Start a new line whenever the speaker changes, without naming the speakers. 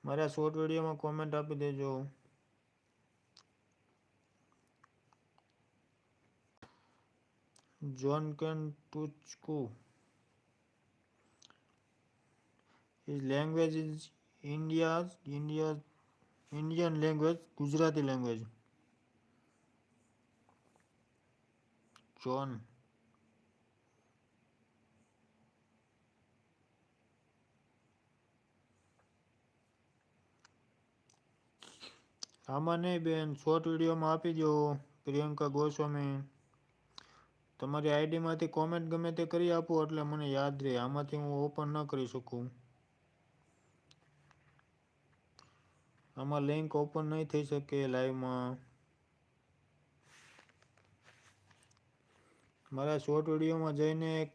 મારા શોર્ટ વિડીયોમાં કોમેન્ટ આપી દેજો. જોન કેન ટુચકુ his language is Indian language, Gujarati language. John. આમાં નહીં બેન, શોર્ટ વિડીયોમાં આપી દો પ્રિયંકા ગોસ્વામી. તમારી આઈડીમાંથી કોમેન્ટ ગમે તે કરી આપો એટલે મને યાદ રહે. આમાંથી હું ઓપન ન કરી શકું. આમાં લિંક ઓપન નહીં થઈ શકે લાઈવમાં. મારા શોર્ટ વિડીયોમાં જઈને